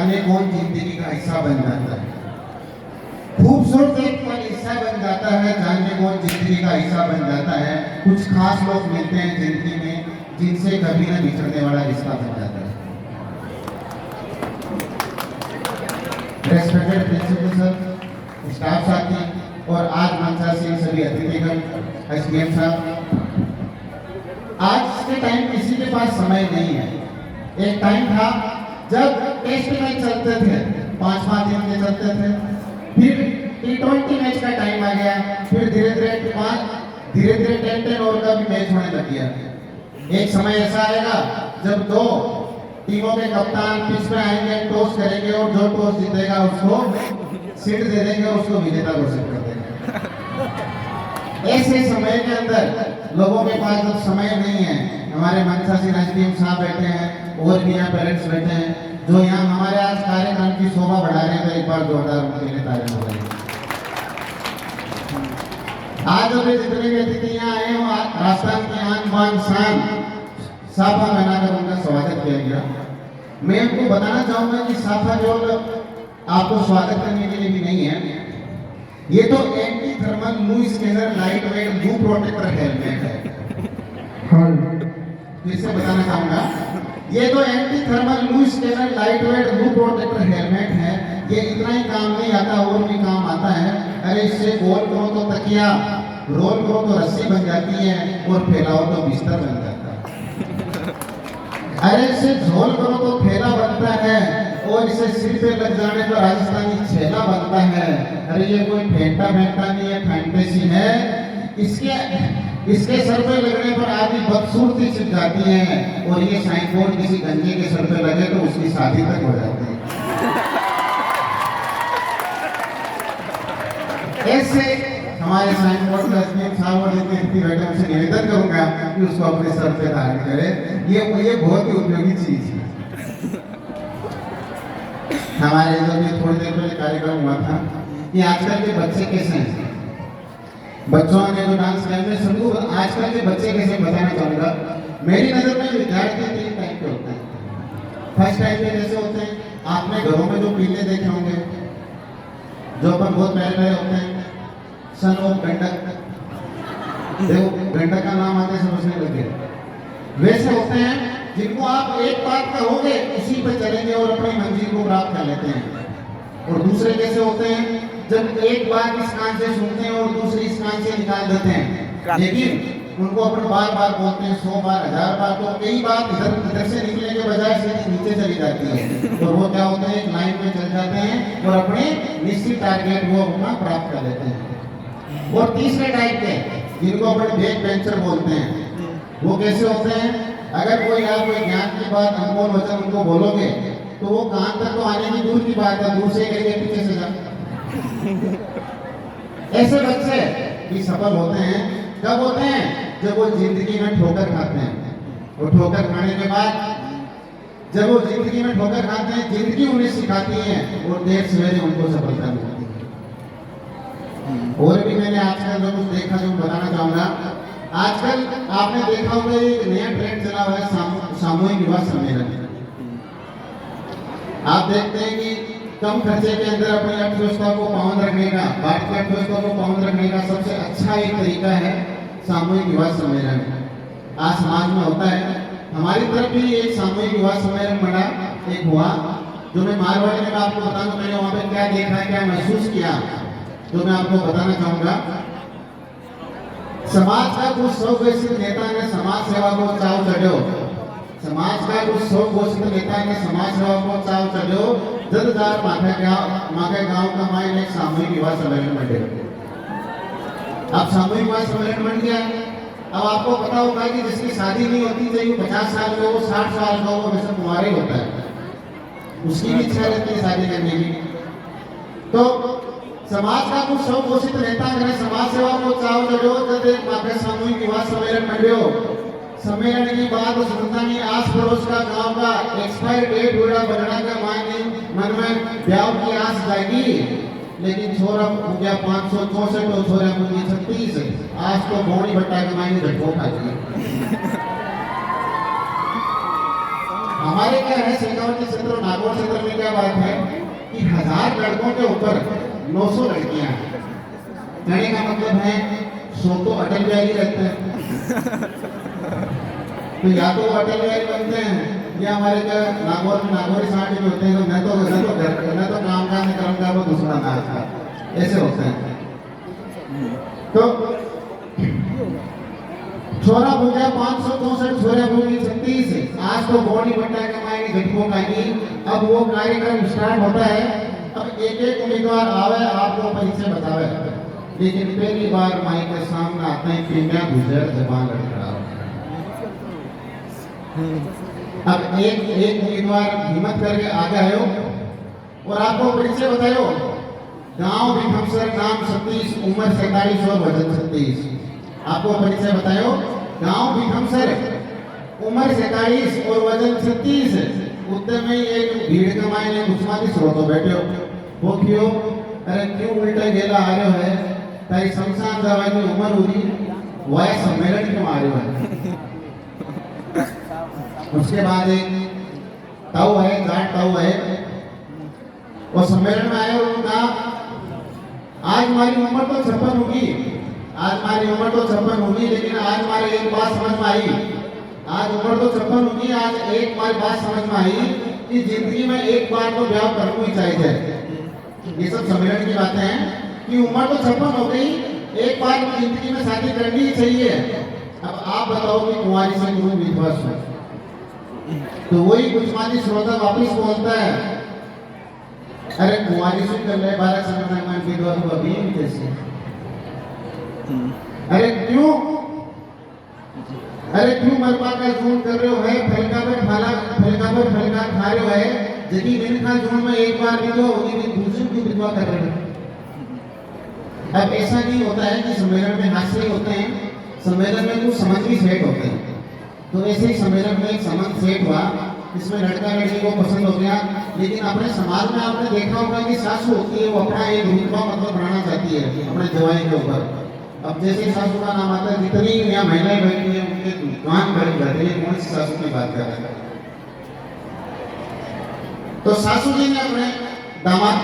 जाने कौन जिंदगी का हिस्सा बन जाता है। खूबसूरत एक पल हिस्सा बन जाता है, जाने कौन जिंदगी का हिस्सा बन जाता है। कुछ खास लोग मिलते हैं जिंदगी में, जिनसे कभी न बिछड़ने वाला रिश्ता बन जाता है। रेस्पेक्टेड प्रिंसिपल सर, स्टाफ साथी और आज मंचा से सभी अतिथिगण, एसडीएम साहब, आज के टाइम किसी के पास समय नहीं है। एक टाइम था जब टेस्ट मैच चलते थे, 5-5 दिन के चलते थे, फिर T20 मैच का टाइम आ गया, फिर धीरे धीरे 10-10 ओवर का भी मैच होने लग गया। एक समय ऐसा आएगा जब दो टीमों के कप्तान पिच में आएंगे, टॉस करेंगे और जो टॉस जीतेगा उसको सीट दे देंगे और उसको विजेता घोषित कर देंगे। ऐसे समय के अंदर लोगों के पास जब समय नहीं है, हमारे मनसा सिंह एसडीएम साहब बैठे हैं और भी यहाँ पेरेंट्स बैठे हैं जो यहाँ हमारे आज कार्यक्रम की शोभा बढ़ा रहे हैं, तो एक बार जोरदार उनके लिए तालियां हो रही है। आज अभी जितने भी अतिथि यहाँ आए हो, राजस्थान की आन बान शान साफा पहनाकर उनका स्वागत किया गया। मैं उनको बताना चाहूंगा कि साफा केवल आपको स्वागत करने के लिए भी नहीं है, ये तो एंटी थर्मल लू स्कैनर लाइट वेट लू प्रोटेक्टर हेलमेट है। फिर से बताना चाहूंगा, ये तो एंटी थर्मल लू स्कैनर लाइट वेट लू प्रोटेक्टर हेलमेट है। ये इतना ही काम नहीं आता, और भी काम आता है। अरे इससे गोल करो तो तकिया, रोल करो तो रस्सी बन जाती है और फैलाओ तो बिस्तर बन जाता है। अरे इसे झोल करो तो थैला बनता है और इसे सिर पे लग जाने पर राजस्थानी छेला बनता है। अरे ये कोई फेंटा नहीं है, फैंटेसी है। इसके सर पे लगने पर आदमी बदसूरती छिप जाती है और ये साइन बोर्ड किसी गंजे के सर पे लगे तो उसकी शादी तक हो जाती है। ऐसे हमारे साइन बोर्ड का एसडीएम साहब और इनके मैडम से निवेदन करूंगा कि उसको अपने सर पे धारण करे। ये बहुत ही उपयोगी चीज है। हमारे इधर भी थोड़ी देर पहले कार्यक्रम हुआ था कि आजकल के बच्चे कैसे हैं, बच्चों ने जो डांस किया, मैं सबको आजकल के बच्चे कैसे बताना चाहूंगा। मेरी नजर में विद्यार्थी 3 टाइप के होते हैं। फर्स्ट टाइप के जैसे होते हैं, आपने घरों में जो पीले देखे होंगे, जो अपन बहुत पहले होते हैं, सन ऑफ गंडक, देखो गंडक का नाम आते समझने लगे। वैसे होते हैं जिनको आप एक बात कहोगे उसी पर चलेंगे और अपनी मंजिल को प्राप्त कर लेते हैं। और दूसरे कैसे होते हैं, जब एक बात इस कान से सुनते हैं और दूसरी इस कान से निकाल देते हैं, लेकिन उनको अपन बार बोलते हैं, 100 बार 1000 बार, तो कई बात इधर से निकलने के बजाय से नीचे चली जाती है। और वो क्या होते हैं, एक लाइन में चल जाते हैं और अपने निश्चित टारगेट वो अपना प्राप्त कर लेते हैं। और तीसरे टाइप के जिनको अपन बैक बेंचर बोलते हैं, वो कैसे होते हैं, अगर कोई आप कोई ज्ञान की बात अनमोल वचन उनको बोलोगे तो वो कान तक तो आने की दूर की बात है, दूर से कहेंगे पीछे से जा। ऐसे बच्चे भी सफल होते हैं, कब होते हैं, जब वो जिंदगी में ठोकर खाते हैं। और ठोकर खाने के बाद जब वो जिंदगी में ठोकर खाते हैं, जिंदगी उन्हें सिखाती है और देर सवेरे उनको सफलता मिलती है। और भी मैंने आजकल जो कुछ देखा जो बताना चाहूंगा, आजकल आपने देखा होगा एक नया ट्रेंड चला हुआ है सामूहिक विवाह सम्मेलन। आप देखते हैं कि कम खर्चे के अंदर अपनी अर्थव्यवस्था को पावन रखने का, भारत की अर्थव्यवस्था को पावन रखने का सबसे अच्छा एक तरीका है सामूहिक विवाह सम्मेलन। आज समाज में होता है, हमारी तरफ भी एक सामूहिक विवाह सम्मेलन बना, एक हुआ जो मैं मारवाड़ी में आपको बताऊं, मैंने वहां पे क्या देखा, क्या महसूस किया, तो मैं आपको बताना चाहूंगा। समाज का कुछ सौ वैश्विक नेता ने समाज सेवा को चाव चढ़ो, समाज का कुछ सौ वैश्विक नेता ने समाज सेवा को चाव चढ़ो, जददार माखे गांव का माइन एक सामूहिक विवाह सम्मेलन बन गया। अब सामूहिक विवाह सम्मेलन बन गया। अब आपको पता होगा कि जिसकी शादी नहीं होती, चाहिए 50 साल का हो, 60 साल का हो, वैसे कुंवारी होता है, उसकी भी इच्छा रहती है शादी करने की। तो समाज का कुछ सौ घोषित नेता ने समाज सेवा को चाव चढ़ो, जब एक माथे सामूहिक विवाह सम्मेलन मंड्यो। सम्मेलन की बात सुनता नहीं, आस पड़ोस का गांव का एक्सपायर डेट हुआ बनना का मन में ब्याह की आस जाएगी, लेकिन छोरा हो गया 564 और छोरा हो गया 36। आज तो बौनी भट्टा के मायने झटको खा दिया। हमारे क्या है शेखावटी क्षेत्र और नागौर क्षेत्र में क्या बात है कि 1000 लड़कों के ऊपर 900 लड़कियां हैं। कहने का मतलब है 100 तो अटल बिहारी रहते हैं, तो या तो वो अटल बिहारी बनते हैं या हमारे क्या नागौर में नागौरी साठ जो होते हैं तो मैं तो काम का कर्म का वो दूसरा नाच का ऐसे होते हैं। तो छोरा भूजा 564 छोरा भूजी 36। आज तो बॉडी बट्टा कमाएंगे घटकों का ही। अब वो कार्यक्रम स्टार्ट होता है। अब एक एक उम्मीदवार आवे आपको परिचय बतावे, लेकिन पहली बार माइक के सामने आते हैं कि मैं गुजर जबान लड़खड़ा। अब एक एक उम्मीदवार हिम्मत करके आगे आयो और आपको परिचय बतायो। गांव भिखमसर, नाम 37, उम्र 47 और वजन 36। आपको परिचय बतायो। गांव भिखमसर, उम्र 47 और वजन 36। उत्तर में एक भीड़ कमाए ने गुस्माती स्रोतो बैठे वो क्यों? अरे क्यों उल्टा गेला आ रहे है? तारी शमशान जावा की उम्र हुई वह सम्मेलन क्यों आ रहे है? उसके बाद एक ताऊ है, जाट ताऊ है, वो सम्मेलन में आए और उन्होंने कहा आज हमारी उम्र तो 56 होगी, आज हमारी उम्र तो 56 होगी, लेकिन आज हमारे एक बात समझ में आई। आज उम्र तो 56 होगी, आज एक बार बात समझ में आई कि जिंदगी में एक बार तो ब्याह करना ही चाहिए। ये सब सम्मेलन की बातें हैं कि उम्र तो 56 हो गई, एक बार जिंदगी में शादी करनी ही चाहिए। अब आप बताओ कि कुंवारी से क्यों विधवा हो? तो वही गुस्माती श्रोता वापिस बोलता है, अरे कुंवारी से कर ले 12 साल में विधवा तो अभी कैसे? अरे क्यों मरपा का जून कर रहे हो है? फलका पर फलका खा रहे हो है? जबकि दिन का जून में एक बार विधवा होगी, दूसरी क्यों विधवा कर रहे हो? अब ऐसा नहीं होता है कि सम्मेलन में हास्य होते हैं, सम्मेलन में कुछ समझ भी सेट होते हैं। तो ऐसे ही सम्मेलन में एक संबंध सेट हुआ, इसमें लड़का लड़की को पसंद हो गया, लेकिन अपने समाज में आपने देखा होगा कि सासू होती है वो अपना एक रुतबा मतलब बढ़ाना चाहती है अपने जवाई के ऊपर। अब जैसे सासू का नाम आता है, जितनी यहाँ महिलाएं बैठी हैं उनके कान भर जाते हैं कौन सी सासू की बात कर रहे हैं। तो सासू जी ने अपने दामाद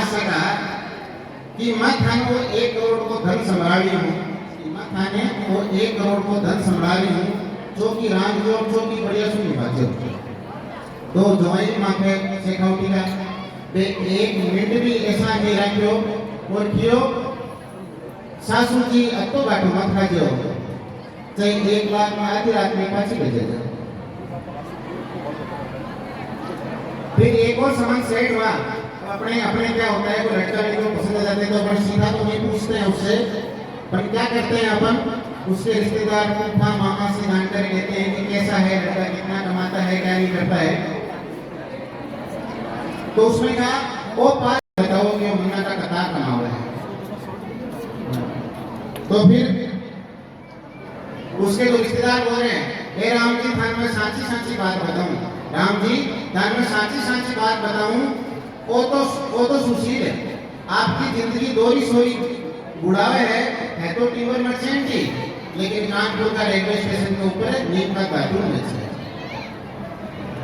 से कहा कि मैं थाने को 1 करोड़ को धन संभाली हूँ, मैं थाने को 1 करोड़ को धन संभाली हूँ, जो कि राम जो बढ़िया सुन बात। तो जवाई माँ के शेखावटी का 1 मिनट भी ऐसा नहीं रखियो और क्यों सासू जी अब तो बाटो मत खाजो, चाहे 1 लाख में आधी रात में पाछी भेजे जाओ। फिर एक और संबंध सेट हुआ। अपने क्या होता है, कोई लड़का लड़की को पसंद आ जाते हैं तो अपन सीधा तो नहीं पूछते हैं उससे, पर क्या करते हैं अपन उसके रिश्तेदार फूफा मामा से जानकारी लेते हैं कि कैसा है लड़का, कितना कमाता है, क्या नहीं करता है। तो उसमें कहा वो 5 बताओ कि महीना का कतार कमा हुआ है। तो फिर उसके जो रिश्तेदार बोल रहे हैं, हे राम जी थान में साची बात बताऊं, राम जी थान में साची बात बताऊं, वो तो सुशील है, आपकी जिंदगी दोरी सोरी बुढ़ावे है तो टीवर मर्चेंट जी, लेकिन कानपुर का रेलवे स्टेशन के ऊपर नीम का कार्टून बेचते हैं।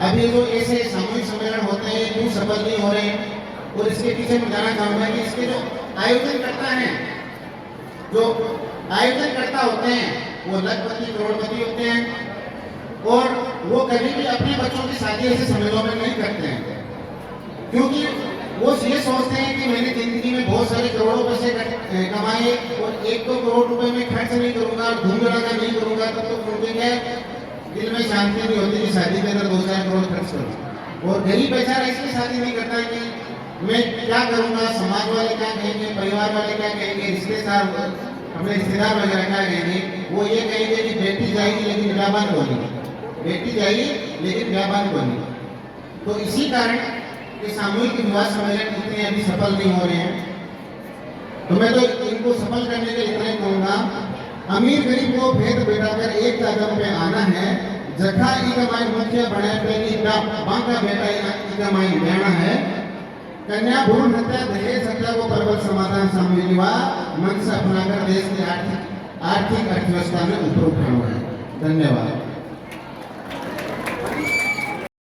अभी जो ऐसे सामूहिक सम्मेलन होते हैं क्यों सफल नहीं हो रहे हैं, और इसके पीछे मैं जानना चाहूंगा कि इसके जो आयोजन करता होते हैं वो लखपति करोड़पति होते हैं, और वो कभी भी अपने बच्चों की शादी ऐसे सम्मेलनों में नहीं करते हैं, क्योंकि वो ये सोचते हैं कि मैंने जिंदगी में बहुत सारे करोड़ों पैसे कमाए और 1-2 करोड़ रुपए में खर्च नहीं करूंगा, धूम धड़ाका नहीं करूंगा, तब तो उनके क्या दिल में शांति नहीं होती कि शादी के अंदर 2-4 करोड़ खर्च करूँ। और गरीब बेचारा इसलिए शादी नहीं करता है कि मैं क्या करूंगा, समाज वाले क्या कहेंगे, परिवार वाले क्या कहेंगे, रिश्तेदार अपने रिश्तेदार वगैरह क्या कहेंगे। वो ये कहेंगे कि बेटी जाएगी लेकिन व्यापार बोली, बेटी जाएगी लेकिन व्यापार बोली। तो इसी कारण ये सामूहिक विवाह सम्मेलन इतने अभी सफल नहीं हो रहे हैं। तो मैं तो इनको सफल करने के लिए इतना कहूँगा, अमीर गरीब को भेद बैठाकर एक कदम पे आना है। जखा इकमाई मुख्य बने पहली बांका बेटा इकमाई लेना है। कन्या भ्रूण हत्या, दहेज हत्या को प्रबल समाधान सामूहिक विवाह मन से अपनाकर देश की आर्थिक अर्थव्यवस्था में उपयोग खड़ो है। धन्यवाद।